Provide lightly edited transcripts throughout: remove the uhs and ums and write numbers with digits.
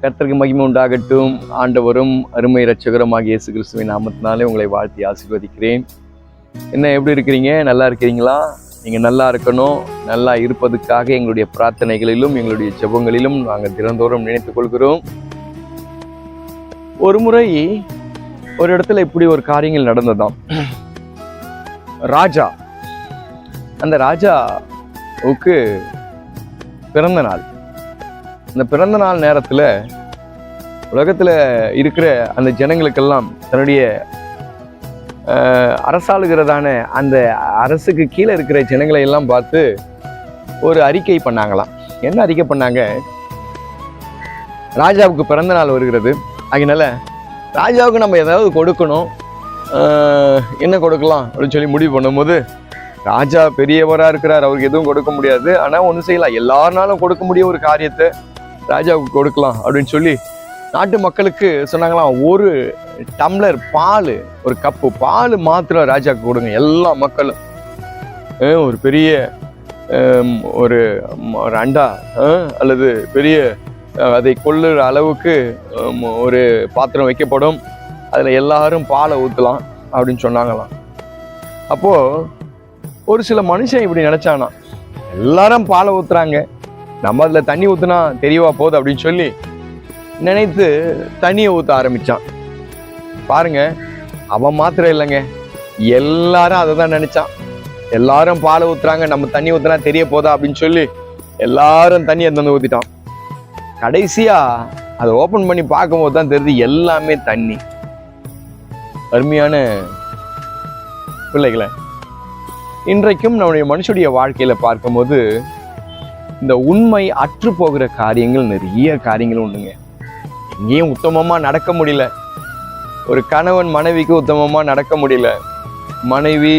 கர்த்தருக்கு மகிமை உண்டாகட்டும். ஆண்டவரும் அருமை இரட்சகருமாகிய இயேசு கிறிஸ்துவின் நாமத்தினாலே உங்களை வாழ்த்தி ஆசீர்வதிக்கிறேன். என்ன, எப்படி இருக்கிறீங்க? நல்லா இருக்கிறீங்களா? நீங்கள் நல்லா இருக்கணும். நல்லா இருப்பதுக்காக எங்களுடைய பிரார்த்தனைகளிலும் எங்களுடைய ஜெபங்களிலும் நாங்கள் தினந்தோறும் நினைத்துக் கொள்கிறோம். ஒரு முறை ஒரு இடத்துல இப்படி ஒரு காரியங்கள் நடந்ததாம். ராஜா, அந்த ராஜாவுக்கு பிறந்த நாள். இந்த பிறந்த நாள் நேரத்தில் உலகத்தில் இருக்கிற அந்த ஜனங்களுக்கெல்லாம் தன்னுடைய அரசாளுகிறதான அந்த அரசுக்கு கீழே இருக்கிற ஜனங்களை எல்லாம் பார்த்து ஒரு அறிக்கை பண்ணாங்களாம். என்ன அறிக்கை பண்ணாங்க? ராஜாவுக்கு பிறந்த நாள் வருகிறது, அதனால ராஜாவுக்கு நம்ம ஏதாவது கொடுக்கணும். என்ன கொடுக்கலாம் அப்படின்னு சொல்லி முடிவு பண்ணும்போது, ராஜா பெரியவராக இருக்கிறார், அவருக்கு எதுவும் கொடுக்க முடியாது, ஆனால் ஒன்று செய்யலாம், எல்லாருனாலும் கொடுக்க முடிய ஒரு காரியத்தை ராஜாவுக்கு கொடுக்கலாம் அப்படின்னு சொல்லி நாட்டு மக்களுக்கு சொன்னாங்களாம். ஒரு டம்ளர் பால், ஒரு கப்பு பால் மாத்திரம் ராஜாவுக்கு கொடுங்க. எல்லா மக்களும் ஒரு பெரிய ஒரு அண்டா அல்லது பெரிய அதை கொள்ளுற அளவுக்கு ஒரு பாத்திரம் வைக்கப்படும், அதில் எல்லாரும் பாலை ஊற்றலாம் அப்படின்னு சொன்னாங்களாம். அப்போது ஒரு சில மனுஷன் இப்படி நினச்சானா, எல்லாரும் பாலை ஊற்றுறாங்க, நம்ம அதில் தண்ணி ஊற்றுனா தெரியவா போகுது அப்படின்னு சொல்லி நினைத்து தண்ணியை ஊற்ற ஆரம்பித்தான். பாருங்க, அவன் மாத்திரம் இல்லைங்க, எல்லாரும் அதை தான் நினைச்சான். எல்லாரும் பாலை ஊற்றுறாங்க, நம்ம தண்ணி ஊற்றுனா தெரிய போதா அப்படின்னு சொல்லி எல்லாரும் தண்ணியை தந்து ஊற்றிட்டான். கடைசியா அதை ஓப்பன் பண்ணி பார்க்கும்போது தான் தெரியுது எல்லாமே தண்ணி. அருமையான பிள்ளைகளை, இன்றைக்கும் நம்முடைய மனுஷனுடைய வாழ்க்கையில பார்க்கும்போது இந்த உண்மை அற்று போகிற காரியங்கள் நிறைய காரியங்கள் உண்டுங்க. எங்கேயும் உத்தமமா நடக்க முடியல. ஒரு கணவன் மனைவிக்கு உத்தமமா நடக்க முடியல, மனைவி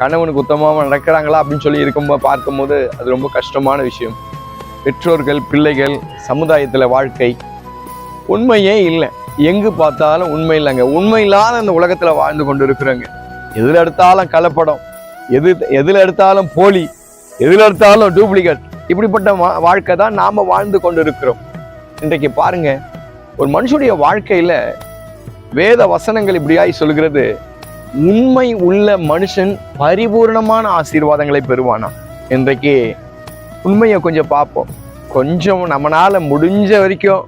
கணவனுக்கு உத்தமமா நடக்கிறாங்களா அப்படின்னு சொல்லி இருக்கும்போது பார்க்கும்போது அது ரொம்ப கஷ்டமான விஷயம். பெற்றோர்கள், பிள்ளைகள், சமுதாயத்துல வாழ்க்கை உண்மையே இல்லை. எங்கு பார்த்தாலும் உண்மை இல்லைங்க. உண்மை இல்லாத அந்த உலகத்துல வாழ்ந்து கொண்டு இருக்கிறாங்க. எதுல எடுத்தாலும் கலப்படம், எதுல எடுத்தாலும் போலி, எதுல எடுத்தாலும் டூப்ளிகேட். இப்படிப்பட்ட வாழ்க்கை தான் நாம வாழ்ந்து கொண்டு இருக்கிறோம். இன்றைக்கு பாருங்க, ஒரு மனுஷனுடைய வாழ்க்கையில வேத வசனங்கள் இப்படியாய் சொல்கிறது, உண்மை உள்ள மனுஷன் பரிபூர்ணமான ஆசீர்வாதங்களை பெறுவானா. இன்றைக்கு உண்மையை கொஞ்சம் பார்ப்போம். கொஞ்சம் நம்மளால முடிஞ்ச வரைக்கும்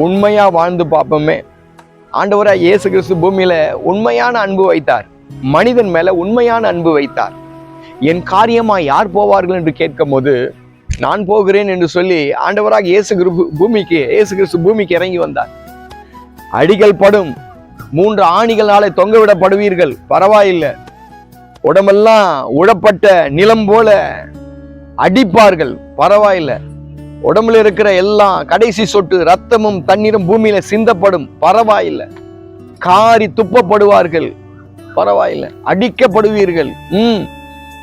உண்மையா வாழ்ந்து பார்ப்போமே. ஆண்டவராய் இயேசு கிறிஸ்து பூமியில உண்மையான அன்பு வைத்தார், மனிதன் மேல உண்மையான அன்பு வைத்தார். என் காரியமா யார் போவார்கள் என்று கேட்கும் போது, நான் போகிறேன் என்று சொல்லி ஆண்டவராக இயேசு கிறிஸ்து பூமிக்கு இறங்கி வந்தார். அடிகள் படும், 3 ஆணிகளாலே தொங்க விடப்படுவீர்கள், பரவாயில்லை, உடம்பெல்லாம் உடப்பட்ட நிலம் போல அடிப்பார்கள், பரவாயில்லை, உடம்புல இருக்கிற எல்லாம் கடைசி சொட்டு ரத்தமும் தண்ணீரும் பூமியில சிந்தப்படும், பரவாயில்லை, காரி துப்பப்படுவார்கள், பரவாயில்லை, அடிக்கப்படுவீர்கள்.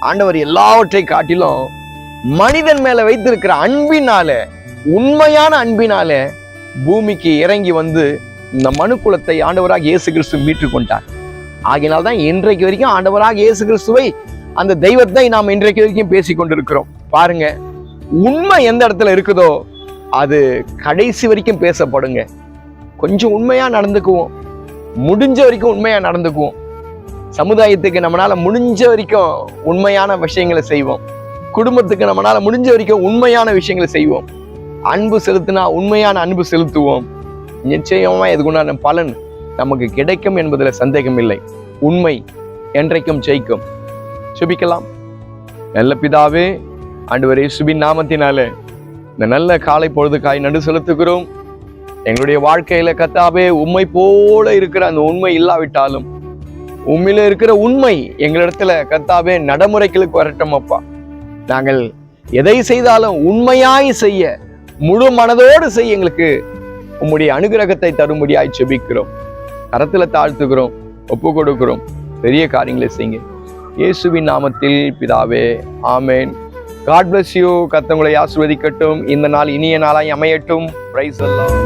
ஆண்டவர் எல்லாவற்றை காட்டிலும் மனிதன் மேல வைத்திருக்கிற அன்பினால, உண்மையான அன்பினால பூமிக்கு இறங்கி வந்து இந்த மனு குலத்தை ஆண்டவராக இயேசு கிறிஸ்து மீட்டு கொண்டார். ஆகினால்தான் இன்றைக்கு வரைக்கும் ஆண்டவராக இயேசு கிறிஸ்துவை, அந்த தெய்வத்தை நாம் இன்றைக்கு வரைக்கும் பேசிக் கொண்டிருக்கிறோம். பாருங்க, உண்மை எந்த இடத்துல இருக்குதோ அது கடைசி வரைக்கும் பேசப்படுங்க. கொஞ்சம் உண்மையா நடந்துக்குவோம், முடிஞ்ச வரைக்கும் உண்மையா நடந்துக்குவோம். சமுதாயத்துக்கு நம்மளால முடிஞ்ச வரைக்கும் உண்மையான விஷயங்களை செய்வோம். குடும்பத்துக்கு நம்மளால முடிஞ்ச வரைக்கும் உண்மையான விஷயங்களை செய்வோம். அன்பு செலுத்தினா உண்மையான அன்பு செலுத்துவோம். நிச்சயமா இதுக்குண்டான பலன் நமக்கு கிடைக்கும் என்பதில் சந்தேகம் இல்லை. உண்மை என்றைக்கும் ஜெயிக்கும். சுபிக்கலாம். நல்ல பிதாவே, ஆண்டவரே இயேசுவின் நாமத்தினால இந்த நல்ல காலை பொழுதுக்காய் நடு செலுத்துகிறோம். எங்களுடைய வாழ்க்கையில கர்த்தாவே, உண்மை போல இருக்கிற அந்த உண்மை இல்லாவிட்டாலும் உண்மையில இருக்கிற உண்மை எங்களிடத்துல கர்த்தாவே நடைமுறைகளுக்கு வரட்டும் அப்பா. நாங்கள் எதை செய்தாலும் உண்மையாய் செய்ய, முழு மனதோடு செய்ய எங்களுக்கு உம்முடைய அனுகிரகத்தை தரும்படியாய் செபிக்கிறோம். கரத்துல தாழ்த்துக்கிறோம், ஒப்பு கொடுக்கிறோம். பெரிய காரியங்களை செய்யுங்க இயேசுவின் நாமத்தில் பிதாவே, ஆமேன். God bless you. கர்த்தர் உங்களை ஆசீர்வதிக்கட்டும். இந்த நாள் இனிய நாளாய் அமையட்டும். பிரைஸ் அல்லாஹ்.